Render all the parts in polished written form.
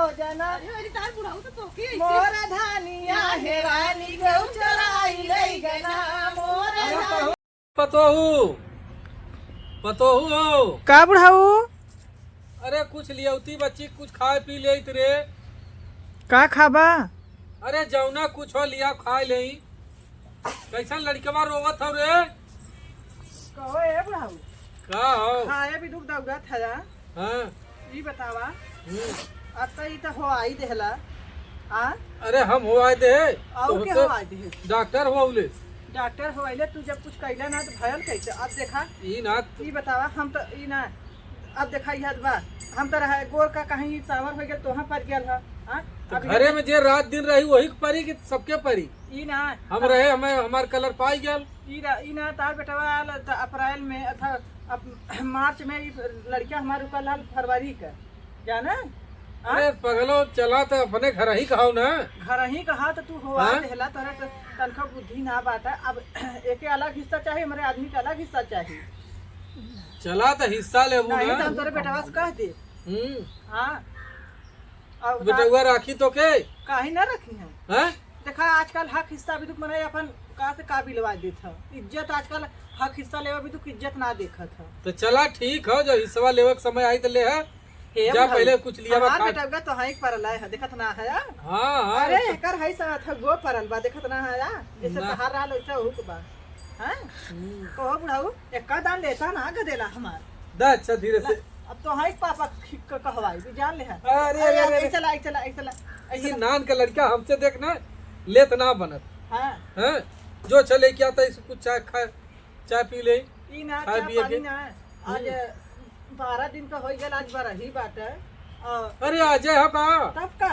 भोजन मोर धानिया हेरानी गौ चराई ले गना मोर पतोहू का बुढ़ाऊ। अरे कुछ लियौती बच्ची कुछ खाए पी ले रे। का खाबा। अरे जौना कुछ हो लिया खाए ले। कैसन लड़कवा रोवत हो रे। कहो ए बुढ़ाऊ का हो खाए भी दुख दौगा था। हाँ ई बतावा अब तो ई तो हो आई देहला आ। अरे हम हो आए दे और के हो आई दे डॉक्टर हो उले डॉक्टर हो आइले तू जब कुछ कैला ना तो भयल कैसे अब देखा ई ना ई बतावा हम तो ई ना अब देखा याद बा हम तो रहा गोर का कहीं सावर हो गया तोहा पर गेल है तो घरे में जे रात दिन रही वही परी की सबके परी ई ना हम रहे हमें हमार कलर पाई गल ई ना तार बेटवा अप्रैल में अथा मार्च में ई लड़का हमारे ऊपर लाल फरवरी का जाना। अरे पगलो चला तो अपने घर ही कहो ना। घर ही कहा तो तू हुआ देहला तोरा तो तनखा बुद्धि ना बाटा। अब एक अलग हिस्सा चाहिए हमारे आदमी का अलग हिस्सा चाहिए। चला तो हिस्सा ले नहीं तो हम तोरे बेटवा से कह दे। हाँ अब बेटवा राखी तो के काहे ना रखी है। हैं देखा आजकल हक हिस्सा भी तू मने अपन का से काबिल लवा देत है। इज्जत आजकल हक हिस्सा लेवा भी तू इज्जत ना देखत है। तो चला ठीक हो जो हिस्सा लेवे के समय आई तो ले है जा पहले कुछ लिया बा खा। बेटा तो हाई परल है देखत ना है। हां हां अरे एकर है सा था गो परल बा देखत ना है जैसे तहार रहल वैसा हुक बा। हां कहो बुढ़ाऊ एक दान लेता ना गदेला हमार दा अच्छा धीरे से अब तो हाई पापा कहवाई भी जान ले है। अरे अरे चला चला चला ये नान का लड़का हमसे देखना लेत ना बनत। हां हैं जो चले क्या था इसको कुछ चाय खा चाय पी ले ई ना चाय पानी ना आज 12 दिन का हो गया आज बारह ही बात है। अरे आ जाए का तब का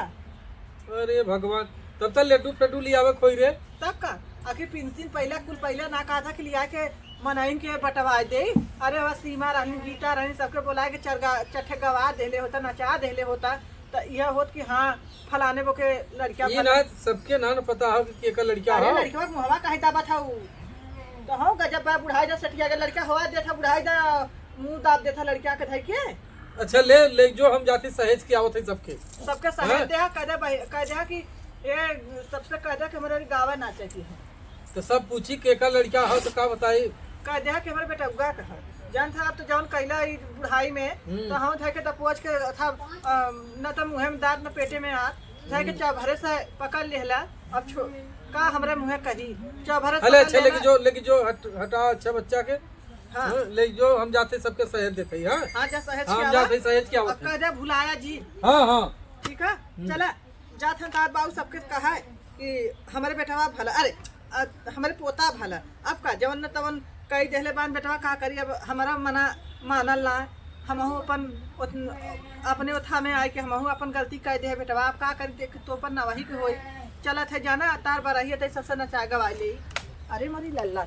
अरे भगवान तब तक लड्डू फड्डू लियावे खोई रे तब का आखिर पिंसिन पहले ना कहा था कि लिया के मनाइन के बटवा दे। अरे वह सीमा रहनी गीता रहनी सबके बोला के चट्ठे गवा देले होता नचा देले होता तो यह होत कि हाँ फलाने वो के लड़का ये ना सबके ना पता हो कि केकर लड़का हो। लड़का मुहवा कहे दाबा था तो हो गजब बा बुढ़ाई दा सटिया के लड़का हवा देता बुढ़ाई दा मुंह दाब देता लड़का के धई के। अच्छा ले ले जो हम जाते सहेज के आवत है सबके सहेज दे कह दे कि ये सबसे कह दे कि हमारे गावा ना चाहिए तो सब पूछी केकर लड़का हो तो का बताई कह दे कि हमारे बेटा उगा कहा जान था अब तो जौन कैला बुढ़ाई में तो हम थे के तो पोछ के था न तो मुँह में दांत न पेटे में हाथ थे के चौभरे से पकड़ लेला। अब का हमरे मुँह कही चौभरे अरे अच्छा लेकिन जो हटा अच्छा बच्चा के हाँ ले जो हम जाते सबके सहेज देते हैं। हाँ जा सहेज हम जाते सहेज क्या होता है। कह दे भुलाया जी। हाँ हाँ ठीक है चला जात हम तात बाबू सबके कहा है कि हमारे बेटवा भला अरे हमारे पोता भला अब का जवन न तवन कई देहले बान बेटवा का करी। अब हमारा मना मानल ना हमहू अपन अपने उठा में आए कि हमहू अपन गलती कह दे बेटवा आप का करी देख तो अपन ना वही के होई चलत है जाना तार बरही है सबसे नचा गवा ले। अरे मरी लल्ला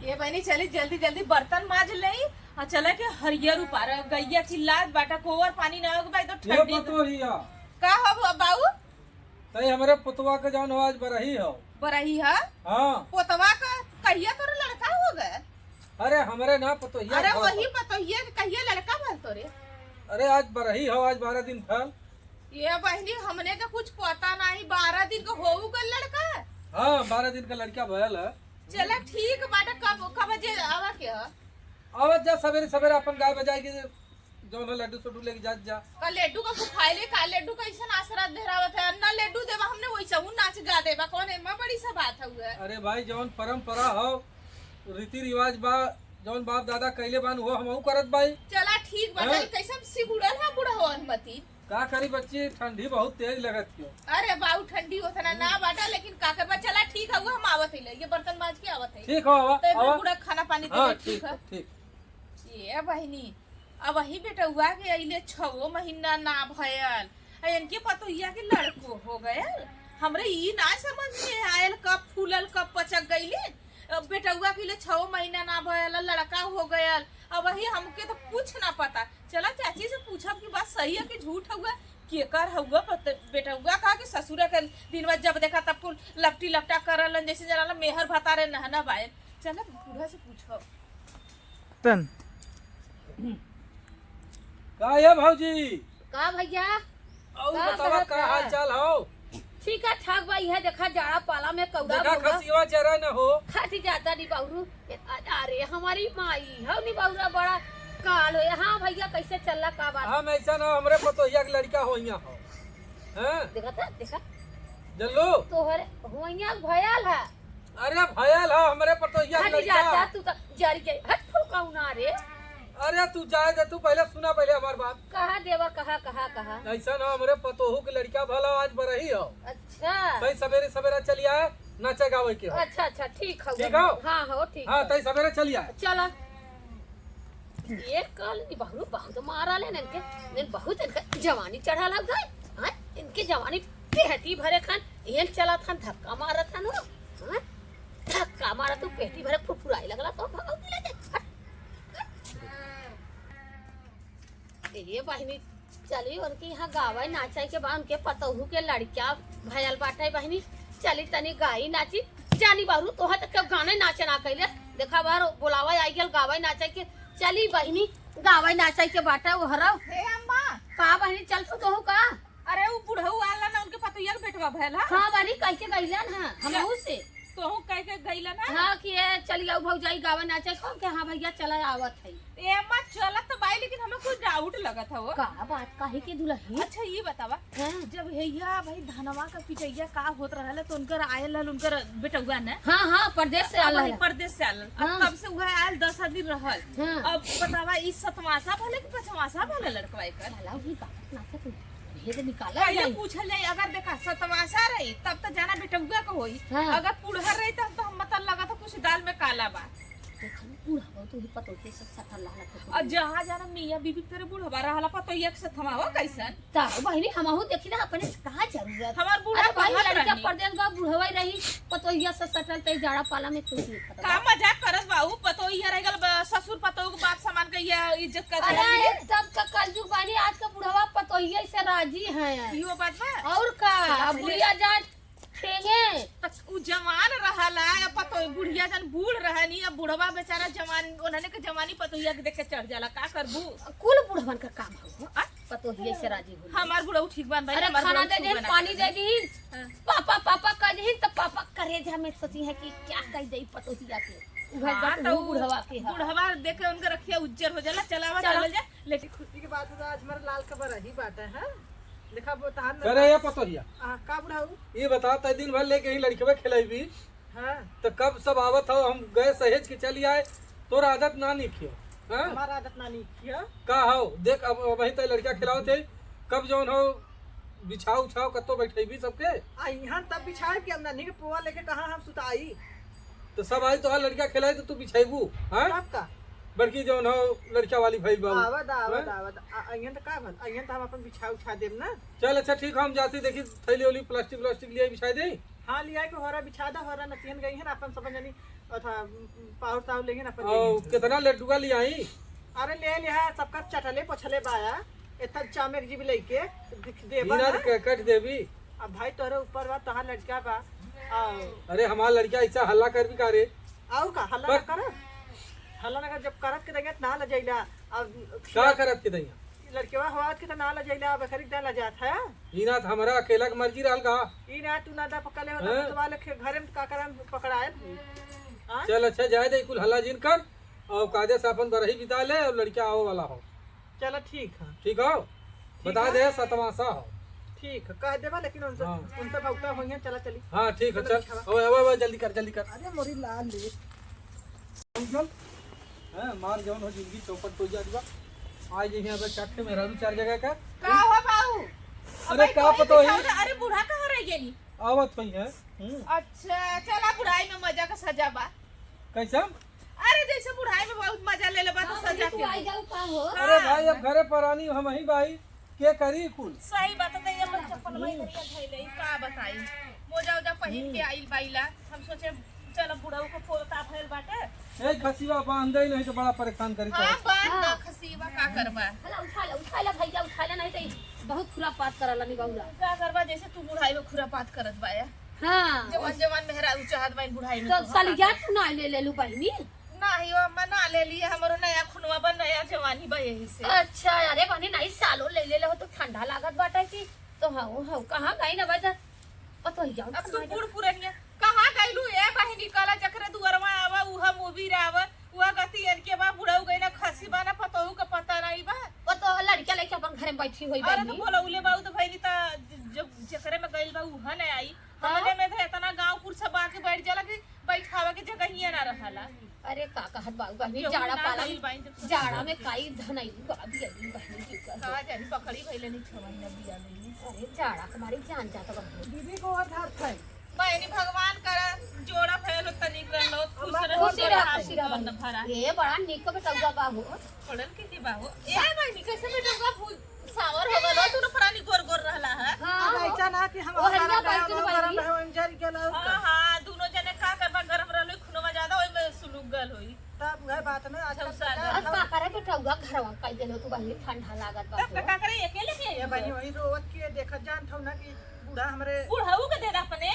ये बहनी चली जल्दी जल्दी बर्तन माज ले और चले के हरियर उपार गैया चिल्लात बाटा कोवर पानी ना होगा भाई तो ठंडी तो हिया का हो बाबू तई हमरे पुतवा के जान आज बरही हो बरही है। हां पोतवा का कहिया तोरे लड़का हो गए। अरे हमरे ना पतोहिया अरे वही पतोहिया कहिया लड़का भल तोरे। अरे आज बरही हो आज 12 दिन फल ये बहनी हमने तो कुछ पता नहीं 12 दिन का होऊ गल लड़का। हां 12 दिन का लड़का भयल है। चला ठीक बाटा कब बजे आवा के ह आवत जा सवेरे सवेरे अपन गाय बजाई के जो ना लड्डू सड्डू लेके जा का लड्डू का खाइले का लड्डू का ऐसा आसरा धरावत है ना लड्डू देवा हमने वैसा हूं नाच गा देवा कौन है बड़ी सा बात है। अरे भाई जौन परंपरा हो रीति रिवाज बा जौन बाप दादा कहले बान वो हमहू करत भाई। चला ठीक बा कैसे सिबुड़ल है बूढ़ा हो अनुमति का करी बच्ची ठंडी बहुत तेज लगत क्यों। अरे बाऊ ठंडी होता ना बाटा लेकिन का कर चला ठीक है वो हम आवत है ये बर्तन माज के आवत है। ठीक हो तो पूरा खाना पानी दे ठीक है ठीक ये बहनी अब वही बेटा हुआ के अइले 6 महीना ना भयल इनके पतोहिया के लड़को हो गए हमरे ई ना समझ में आयल कब फूलल कब पचक गईले। बेटा हुआ के 6 महीना ना भयल लड़का हो गयल अब वही हमके तो कुछ ना पता। चला चाची से पूछब की बात सही है कि झूठ हुआ केकर हुआ बेटा हुआ कहा कि ससुर के दिन बाद जब देखा तब कुल लपटी लपटा करल जैसे जरा मेहर भतारे नहना बायल। चला बूढ़ा से पूछो तन का है भौजी का भैया और का बतावा कहत का है? हाल चाल हो? ठीक है ठाक बा यह देखा जाड़ा पाला में कौड़ा देखा भौरा खसिया चरा न हो। खाती जाता नी बाबू। अरे हमारी माई हो नी बाबूरा बड़ा काल हो। हाँ भैया कैसे चल का बात? हम ऐसा ना हमरे पतोहिया के लड़का होइया हो। हैं? देखा था देखा जल्लू तोहरे होइया भयल है। अरे भयल है हमरे पतोहिया के खाती जाता लड़का। तू तो जरी गई हट फुकाऊ ना रे। अरे तू जाए दे, तू पहले सुना पहले हमार बात। कहा देवर कहा ऐसा ना हमरे पतोहू के लड़का भला आज बरही हो। अच्छा तई सवेरे सवेरे चली आए नाचे गावे के हो। अच्छा अच्छा ठीक हो ठीक हो? हाँ हो ठीक हाँ तई सवेरे चली आए। चला ये कल बहु बहुत मारा ले इनके बहुत इनके जवानी चढ़ा लग गए। हाँ इनके जवानी पेटी भरे खान ये चला था धक्का मारा था नो। हाँ धक्का मारा तो पेटी भरे फुफुराई लगला तो भगाओ ले दे। ये बहनी चली उनके यहाँ गावा नाचाई के बाद उनके पतोहू के लड़किया भयल बाटे बहनी चली तनी गाई नाची जानी बारू तोहा तक के गाने नाचे ना कैले देखा बार बुलावा आई गेल गावा नाचाई के चली बहनी गावा नाचाई के बाटे वो हराव हे अम्मा का बहनी चल तो का अरे वो बुढ़ऊ आला ना उनके पतोहिया के बेटवा भैल हा हाँ बहनी कह के गईलन है हमहू से तोहू कह के गईला ना हाँ कि ये चली आओ भौजाई गावा नाचाई को के हाँ भैया चला आवत है ए अम्मा चलत तो बाई लेकिन हमें कुछ डाउट लगत हो। का बात काहे के दुल्हन अच्छा ये बतावा हाँ जब हैया भाई धनवा का पिटैया का होत रहल तो उनकर आयल रहल उनकर बेटवा ने हाँ परदेश से आला है परदेश से आयल हाँ। तब से वह आयल 10 दिन रहल। हाँ अब बतावा ई सतमासा भले कि पचमासा भले लड़कवा एकर चला भी बात ना तो भेद निकाला पहले जाए। पूछल जाए अगर देखा सतमासा रही तब तो जाना बेटुआ का होई। हाँ। अगर पुड़हर रही तब तो हम मतलब लगा था कुछ दाल में काला बा देखा ना बूढ़ा हो तो ही पतो के सब सटल लाला और जहाँ जाना मियाँ बीबी तेरे बुढ़वा रहला पतोहिया के साथ हमावा कैसन ता बहिनी हमहु देखी ना अपने से कहा जरूरत हमार बूढ़ा अरे भाई कहत लड़का रहनी। परदेश का बुढ़वा ही रही पतोहिया से सटल ते जाड़ा पाला में कुछ नहीं पता का मजाक करत बाबू पतोहिया रह गल ससुर पतोह के बाप समान के ये इज्जत कर अरे तब का कलजुग बानी आज का बुढ़वा पतोहिया से राजी है इहो बात बा और का अब बुढ़िया जान ठेंगे उ जवान रहला या पतो बुढ़िया जन बूढ़ रहनी अब बुढ़वा बेचारा जवान उन्होंने के जवानी पतोहिया के देख के चढ़ जाला का करबू कुल बुढ़वन का काम हो पतोहिया से राजी हो हमार बुढ़ऊ ठीक बन भाई अरे हमार खाना बुढ़ऊ दे ठीक दे बना पानी के दे दी पापा पापा कह दी तो पापा करेजा में सोची है कि क्या कह दे पतोहिया के हाँ, तो बुढ़वा के है बुढ़वा देख के उनके रखिया उज्जर हो जाला चलावा चलो। चल जा लेकिन खुशी की बात है आज हमारा लाल खबर रही बात है देखा वो तहान करे ये पतोहिया का बुढ़ाऊ ये बता तय दिन भर लेके ही लड़के खेलेबी हाँ तो कब सब आवत हो हम गए सहेज के चली आए तोर आदत ना निखियो। हाँ हमारा आदत ना नहीं किया का हो देख अब वही तय लड़का खिलाओ थे कब जौन हो बिछाओ उछाओ कतो बैठेबी सबके आ यहाँ तब बिछाए कि हम नानी के पुआ लेके कहा हम सुताई तो सब आई तो लड़का खिलाए तो तू बिछाइबू। हाँ तब का बड़की जौन हो लड़का वाली भाई बाबू आवत आवत आवत अइहन तो का भल अइहन तो हम अपन बिछा उछा देम ना चल अच्छा ठीक है हम जाते देखी थैली वाली प्लास्टिक व्लास्टिक लिए बिछा दे। हाँ लिया के होरा बिछा दा होरा नतियन गई है ना अपन सब जनी अथा पाउर ताउ लेंगे ना अपन और लेंगे। कितना लड्डूआ ले आई अरे ले लिया सबका चटले पछले बाया इतना चामेर जी भी लेके देबा बिना ना। कट देवी। अब भाई तोरे ऊपर बा तहां लड़का बा अरे हमारा लड़का ऐसा हल्ला कर भी का रे और का हल्ला ना कर हल्ला ना कर जब करत के देंगे ना लजैला अब का करत के दैया लड़केवा हवात के तो ना लजैला अब खरीद ना लजात है ई ना हमारा अकेला के मर्जी रहल का। ई ना तू ना दा पकड़ले हो हाँ। तो वाले घरे में का करम पकड़ाए हां चल अच्छा जाए दे कुल हल्ला जिन कर और कायदे से अपन बरही बिता ले और लड़का आओ वाला हो। चलो ठीक है ठीक हो बता है। दे सतमासा हो। ठीक है कह देबा लेकिन उनसे हाँ। उनसे बहुता होइए चला चली हाँ ठीक है चल ओए जल्दी कर जल्दी कर। अरे मोरी लाल ले चल हैं मार जौन हो जिंदगी चौपट तो जा दिबा आज यही अब चाटे में रहू चार जगह का। का हो बाऊ अरे का पतो है अरे बूढ़ा कहाँ रह गेली आवत हुई है। अच्छा चला बुढ़ाई में मजा का सजा बा कैसा अरे जैसे बुढ़ाई में बहुत मजा ले लेबा तो सजा तू आई के जाऊ का हो अरे भाई अब घरे पर आनी हम ही भाई के करी कुल। सही बात है ये लोग चप्पल वही करिया धइले का बताई मोजा उजा पहिन के आइल बाइला हम सोचे चल बुढ़ऊ को फोता फैल बाटे ए खसीवा बांध दे नहीं तो बड़ा परेशान करी हां तो। बात ना खसीबा का करबा हला उठा ले भैया उठा ले नहीं तो बहुत खुरा पात करला नी बाबूरा का करबा जैसे तू बुढ़ाई में खुरापात करत बाया हां जवान जवान मेहरा चाहत बाइन बुढ़ाई में तो सलिया तू ना ले ले लू बहिनी नहीं हो मना ले लिए हमरो नया खुनवा बन नया जवानी बा यही से अच्छा अरे बहनी नहीं सालो ले ले हो तो ठंडा लागत बाटे कि तो हाँ कहाँ गई ना बजा पतोहिया अब तू बूढ़ पुरनिया कहाँ गइलू ए बहिनी कला जकरे दुअरवा आवा उहा मोबीर आवा उहा गति एन के बा बुढ़ऊ गई ना खसी बाना पतोहू का पता नहीं बा पतो लड़का लेके अपन घर में बैठी हुई अरे तो बहनी बोलौले बाऊ तो भइनी त जो जकरे में गइल बा उहा नहीं आई हमने में तो इतना गांव-पुर सब आके बैठ जाला कि बैठावे के जगह ही ना रहला अरे का कहत बाबू बहनी केहू जाड़ा ना पाला गइल बाइन जब जाड़ा में काई धनई का दिया बहनी की कर कहा जानी पकड़ी भइले नहीं 6 महीना बिया में अरे जाड़ा तुम्हारी जान जाता बहनी दीदी को आधार था मैंने भगवान कर जोड़ा फैलो तनिक रहलो खुश रहो खुशी रह खुशी रह न भरा ये बड़ा निक बेटौगा बाबू पड़न के जी बाबू ए बहिनी कैसे बेटौगा फूल सावर हो गलो तू न प्राणी गोर गोर रहला है हाँ ऐसा ना कि हम ओ हरिया हमारा बाइक गरम में गरम बाइक। रहो इंजर के ला हां हां दोनों जने का करबा गरम रहलो खुनवा ज्यादा ओइ में सुलुक गल होई तब वह बात में आज अब का करे बेटौगा घरवा काई देलो तू बहनी ठंडा लागत तब बाबू का करे अकेले के ये बनी वही रोवत के देखत जान था ना कि बूढ़ा हमरे बुढ़ाऊ के दे दा अपने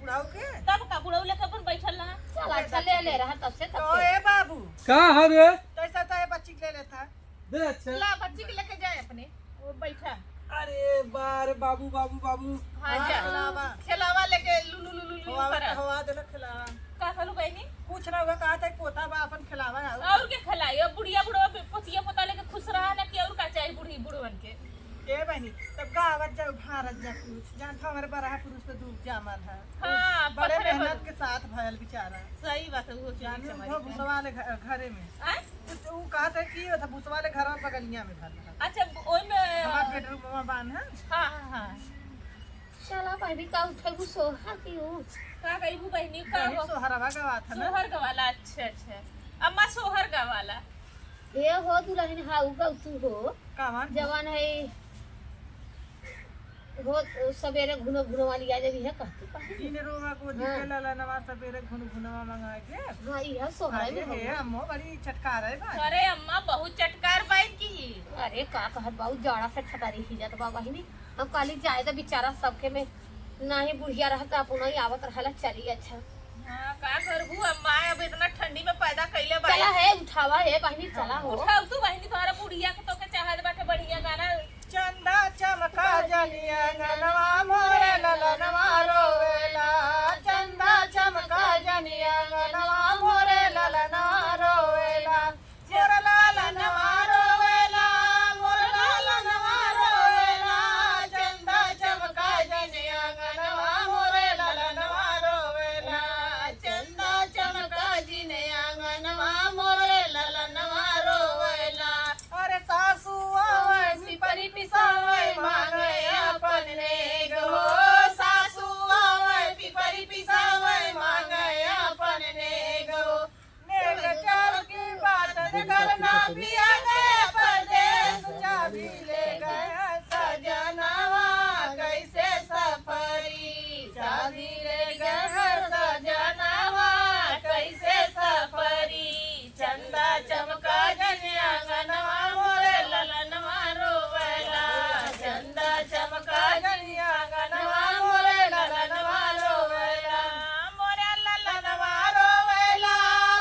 बुढ़ाऊ के तब का बुढ़ाऊ लेके अपन बैठल ना चल अच्छा ले रहा तब से तो ए बाबू का है रे तैसा तो ये बच्ची ले लेता दे अच्छा ला बच्ची के लेके जाए अपने वो बैठा अरे बार बाबू बाबू बाबू हां जा खिलावा। खिलावा लेके लुलु लुलु लुलु कर हवा देला खिलावा का कहलू बहिनी कुछ ना हुआ कहा था पोता बा अपन खिलावा और के खिलाई अब बुढ़िया बुढ़वा पोतिया पोता लेके खुश रहा ना कि और का चाहिए बूढ़ी बुढ़वन के ए बहनी तब गावत जा भारत जा कुछ जान था हमारे बड़ा पुरुष तो डूब जामल है हाँ बड़े पत्थरे मेहनत के साथ भयल बेचारा सही बात है वो जान चीज वो भूसवाले घरे में आय तो वो कहा था कि था भूसवाले घर में बगलिया में भल रहा अच्छा ओइ में हमारा बेडरूम में बान है हां हां चला बहनी का उठेबू सोहा की हूँ का कहिबू बहिनी का वही सोहरवा गवा था ना सोहर गवाला अच्छा अच्छा अम्मा सोहर गवाला ये हो दुल्हन हाउ का तू हो कावन जवान है हो सवेरे घुनो घुनो वाली आ जाबी है कहती तीन रोमा को दिखेला ला नवा सवेरे घुन घुनवा मंगा के हाँ ये सोहरा में अरे हे अम्मो बड़ी चटकार है बा अरे अम्मा बहुत चटकार बाइन की अरे का कहत बाऊ जाड़ा से ठटारी ही जात बा बहिनी हम काली जाए तो बेचारा सबके में नाही बुढ़िया रहता अपन ही आवत रहला चली अच्छा हां का करबू अम्मा अब इतना ठंडी में पैदा कइले बाई चला है उठावा है बहिनी चला हो उठाऊ तू बहिनी तोहरा बुढ़िया के तो के चाहत बाटे बढ़िया गाना चंदा चमका जलिया गनवा मोरे ललनवा रोवेला चंदा चमका जलिया गनवा मोरे ललनवा रोवेला मोरे ललनवा रोवेला मोरे ललनवा रोवेला चंदा चमका जलिया गनवा मोरे ललनवा रोवेला चंदा चमका जिनिया गनवा मोरे ललनवा रोवेला अरे सासू आवे सिपरी पिसावे मांगे अपन नेग हो सासू आवे पिपरी पिसावे मांगे अपन नेग हो नेग चार की बात करना पिया गए परदेश चाबी ले गया सजनवा कैसे सफरी चाबी ले गया सजनवा कैसे सफरी चंदा चमका जनिया गनवा मोरे ललनवा रोवेला चंदा चमका जनिया गनवा मोरे ललनवा रोवेला मोरे ललनवा रोवेला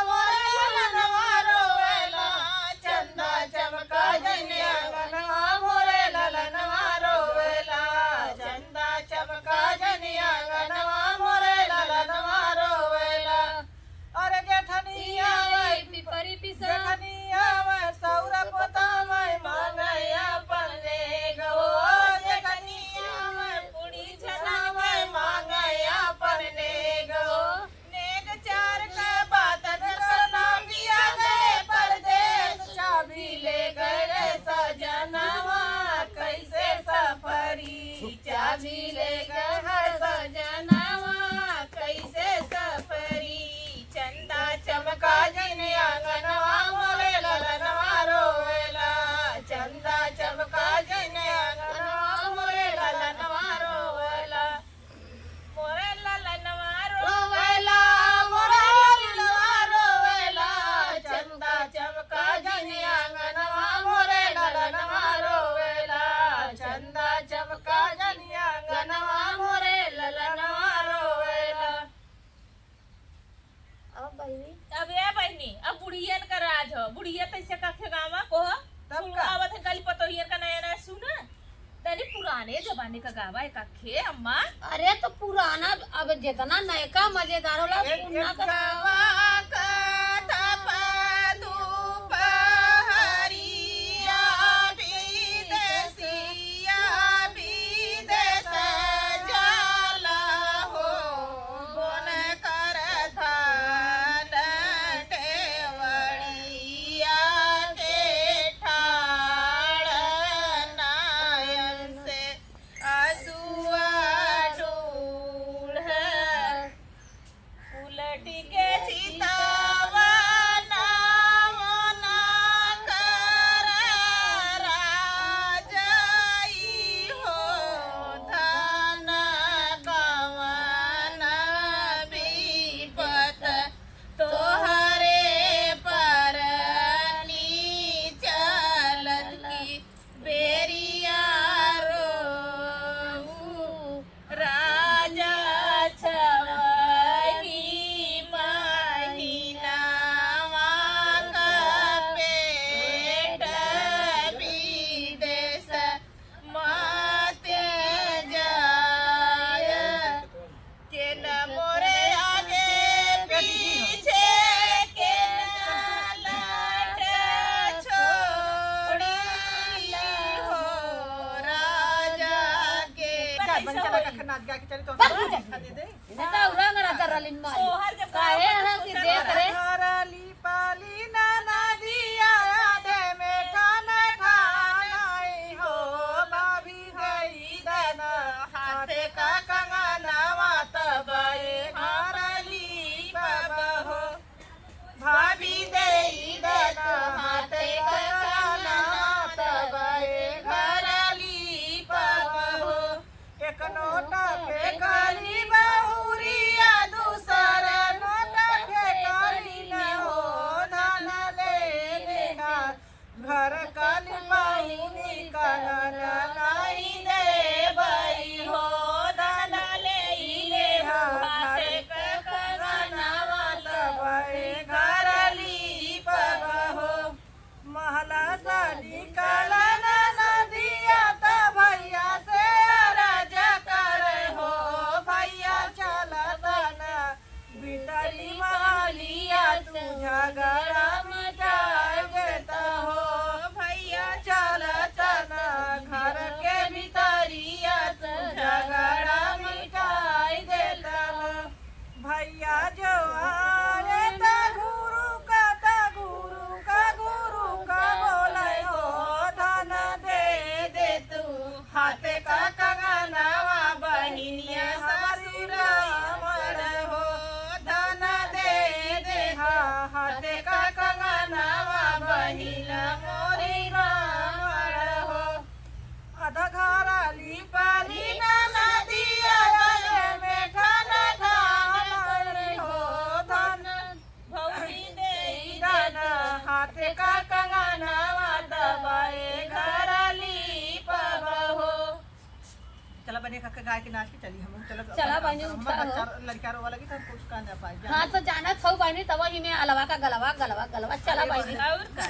मोरे ललनवा रोवेला चंदा चमका जनिया गनवा मोरे ललनवा रोवेला चंदा चमका जनिया गनवा मोरे ललनवा रोवेला अरे जेठनिया वै पिपरी पिसा जेठनिया वै सौरा पोता वै मांगया पले गो जेठनिया वै पुड़ी छना वै मांगया पले गो नेग चार के बात करना पिया गए परदेश चाबी ले गए सजनवा कैसे सफरी चाबी ले गए सजनवा कैसे सफरी चंदा चमका जिनिया गनवा मोरे ललनवा रोवेला चंदा चमका जिनिया गनवा मोरे ललनवा रोवेला मोरे ललनवा रोवेला मोरे ललनवा रोवेला चंदा चमका जिनिया गनवा मोरे ललनवा रोवेला चंदा चमका जिनिया गनवा मोरे ललनवा रोवेला अब बहिनी अब ये बहिनी अब बुढ़ियन का राज हो बुढ़िया तैसे का गावा को तब सुन का? आवत है गली पतोहियन का नया नया सुना तनी पुराने जमाने जमाने का गावा एक खे अम्मा। अरे तो पुराना अब जितना नयका मजेदार होला पुराना का नाच गा के चली तो दे दे नेता उरंग रहा रलिन मार सोहर जब काहे है कि देख रे हरली पाली ना नदिया दे में ठाने ठानाई हो भाभी गई दना हाथे का कंगनवा तबे हरली बाबा हो भाभी देई दना हाथे का कंगनवा तबे हरली बाबा हो एक नोटा पे काली बहुरिया दूसरा नोटा पे काली न हो धन ले लेना घर काली बहुनी कनन लाई दे बई हो धन ले ले हाथे का कंगनवा तबे घरली बाबा हो महला साड़ी काला नदिया त भैया से राजा करे हो भैया चलत ना बिटली मालिया तू झगड़ा मिटाए देता हो भैया चलत ना घर के भीतरिया तू झगड़ा मिटाए देता हो भैया जो आए ता गुरु का बोले हो धन दे तू हाथे का कंगनवा बहिनिया ससुरा मर हो धन दे हाथे का कंगनवा बहिना मोरी मर हो आधा घराली पाली ना नदिया में ठाना ठाना हो धन भौरी दे धन हाथे का कंगनवा दबाए घरली पावा हो चला बने का गाय के नाच के चली हम चला बने उठा हो लड़का रोवा लगी तो कुछ का ना पाए हां तो जाना छौ बहिनी तब ही में अलवा का गलवा चला बहिनी और का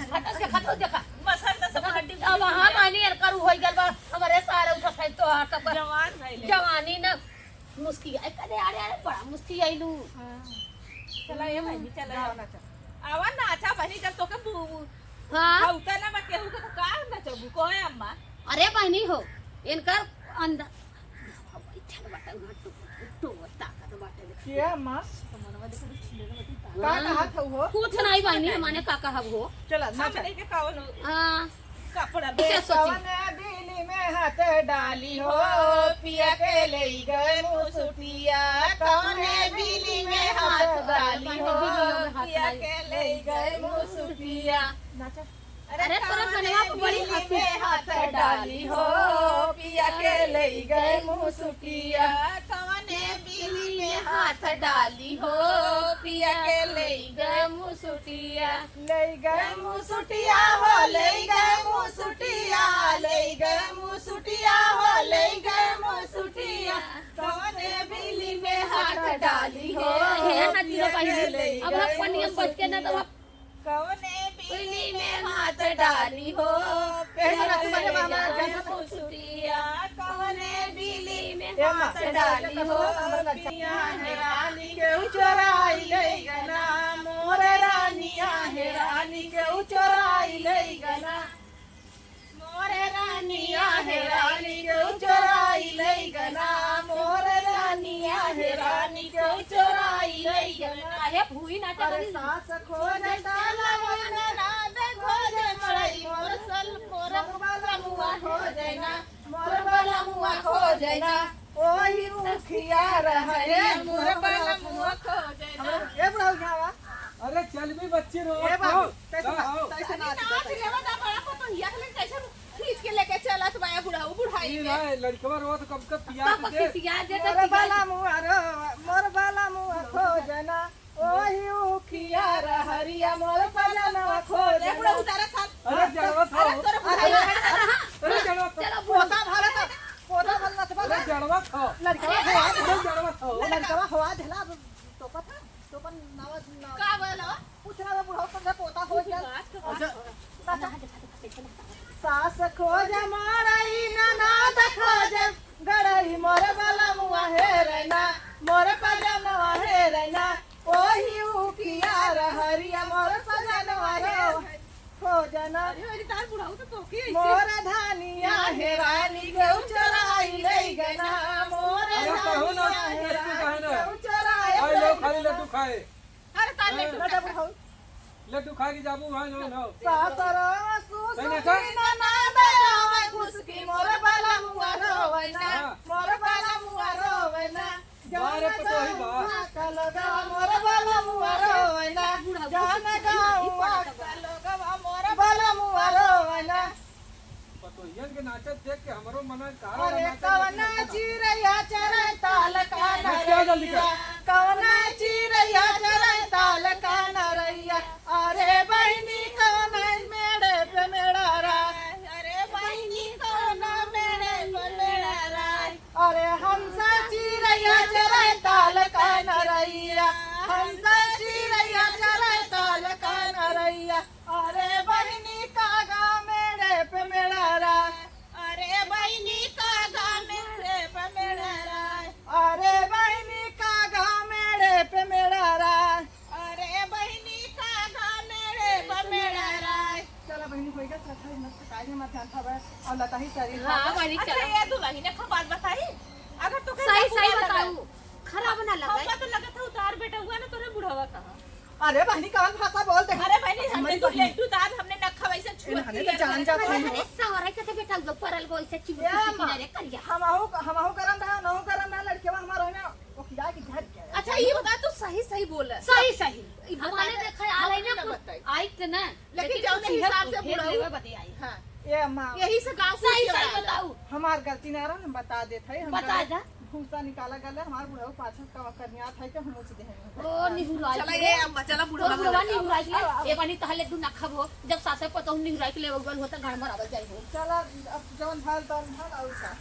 हट देखा मसल सब हड्डी अब हां बहिनी एल कर होई गल बा हमरे सारे उठा है तो हां सब जवान भइले जवानी न मुस्की आई कदे अरे बड़ा मुस्की आइलू चला ये भाई चला आवा नाचा बनी जब तोके हां हौता ना बा केहू के का नचबू कोए अम्मा अरे बहिनी हो इनकर अंदर बैठल बाटा तो ताकत बाटे क्या मां का हाथ हो कुछ नहीं बहिनी माने का कहब हो चला नाच सामने के कौन हां कपड़ा क्या सोची कवन बिजली में हाथ डाली हो पिया के ले गए मुसुटिया कवन बिजली में हाथ डाली हो पिया के ले गए मुसुटिया अरे तोरा कन्या को बड़ी हंसी में हाथ डाली हो पिया के ले गए मुसुटिया कवने बिजली में हाथ डाली हो पिया के ले गए मुसुटिया ले गए मुसुटिया हो ले गए मुसुटिया ले गए मुसुटिया हो ले गए मुसुटिया कवने बिजली में हाथ डाली हो हे ना जीरो पाई अब पनिया बच के ना तो कवने बिजली में हाथ डाली हो ए माँ तू बने मामा जाने फुसुटिया कवने बिजली में ए माँ हाथ डाली हो पिया है रानी के चोराई ले गना मोरे रानिया है रानी के चोराई ले गना मोरे रानिया है रानी के चोराई ले गना मोरे रानिया है रानी के चोराई ले गना काहे भूई ना अरे चली सास खोजे ताला मन रात खोजे मड़ई मोर सल मोर बाला मुआ खोजे ना मोर बाला मुआ खोजे ना ओही उखिया रहे मोर बाला मुआ खोजे ना ए बुढ़ाऊ जावा अरे चल भी बच्चे रो ए बाबू आओ। तैसे नाच नाच लेवा दा बड़ा पतोहिया के लेके कैसे खींच के लेके चलत बाया बुढ़ाऊ बुढ़ाई ई के ना लड़कवा रो तो कब कब पिया तब दे खिसिया जे मोर बाला मुआ रो मोर बाला मुआ खोजे ना ओही उखिया रहरिया मोर बाला मुआ खोजे ले बुढ़ाऊ तारा साथ अरे जड़वा था अरे तोरे बुढ़ाऊ अरे जड़वा था चलो पोता भारत पोता भल नचबा अरे जड़वा था लड़का हुआ अरे जड़वा था लड़का हुआ ढला तो पता तो पन नावा का बोलो पूछना मैं बुढ़ाऊ पर पोता हो गया सास खोज मारई ननाद खोज गड़ई मोर बाला मुआ हे रैना मोर पजनवा हे रैना ओही उकिया रहरिया मोर पजनवा रे खोजना अरे तार बुढ़ाऊ तो तोके मोर धानिया हे रानी के चोराई ले गना मोर अरे कहो ना धानिया हे कहो ना रानी के चोराई आई लो खाली लड्डू खाए अरे तार ले लड़ा बुढ़ाऊ लड्डू खा के जाबू भाई नो नो सासरा सुसुकी ननाद रावै खुशकी मोर बाला मुआ रोवैना मोर बाला मुआ रोवैना बारे पतोही बा कलगा मोर बाला मुआ रोवैना जान गाऊआ कलगा मोर बाला मुआ रोवैना पतोहियन के नाचत देख के हमरो मन का अरे कवना चिरैया चरै ताल काना क्या जल्दी कर कवना चिरैया चरै ताल काना रैया अरे बहिनी कवना मेड़े पे मेड़ा राय अरे बहिनी कवना मेड़े पे मेड़ा राय अरे हंसा चिरैया चरै ताल काना रैया हंसा चिरैया चरै ताल काना रैया अरे बहिनी कागा मेड़े पे मेड़ा राय अरे बहिनी कागा मेड़े पे मेड़ा राय अरे बहिनी कागा मेड़े पे मेड़ा राय अरे बहिनी कागा मेड़े पे मेड़ा राय चला बहिनी होई गया चल मत काहे मत ध्यान था और लता ही शरीर हां वाली अच्छा चलो ये दुल्हन ने बात बताई अगर तो सही सही बताऊ खराब ना लगे हम तो लगत है उतार बेटा हुआ ना तोरे बुढ़ावा कहा अरे बहिनी कौन भाषा बोलते अरे बहनी हमने हमारी तो बहनी। लड्डू दाद हमने नखा वैसे छुआ हमने तो जान जात अरे है सवरा के तो बेटा उग परल गो ऐसे चिमटी ए माँ। किनारे करिया हमहु करम रहा नहु करम रहा लड़के हमारा होना वो खिला के घर के अच्छा ये बता तू सही सही बोल सही सही हमारे देखा आ रही ना ना बताई। आई त ना लेकिन जौन हिसाब से बुढ़ाऊ बता आई हां ए माँ यही से गांव सही सही बताऊ हमार गलती ना रहा बता देते है बता जा भूसा निकाला गया हमार बुढ़ाऊ पाछल का करनिया था कि हम उस दे ओ निहुराई चला ये अम्मा चला बुढ़वा बुढ़ावा निहुराई ले ए बानी तहले दू ना खबो जब सासे पतौ निहुराई के ले गल होता घर में आवे जाई हो चला अब जवन हाल तन हाल और का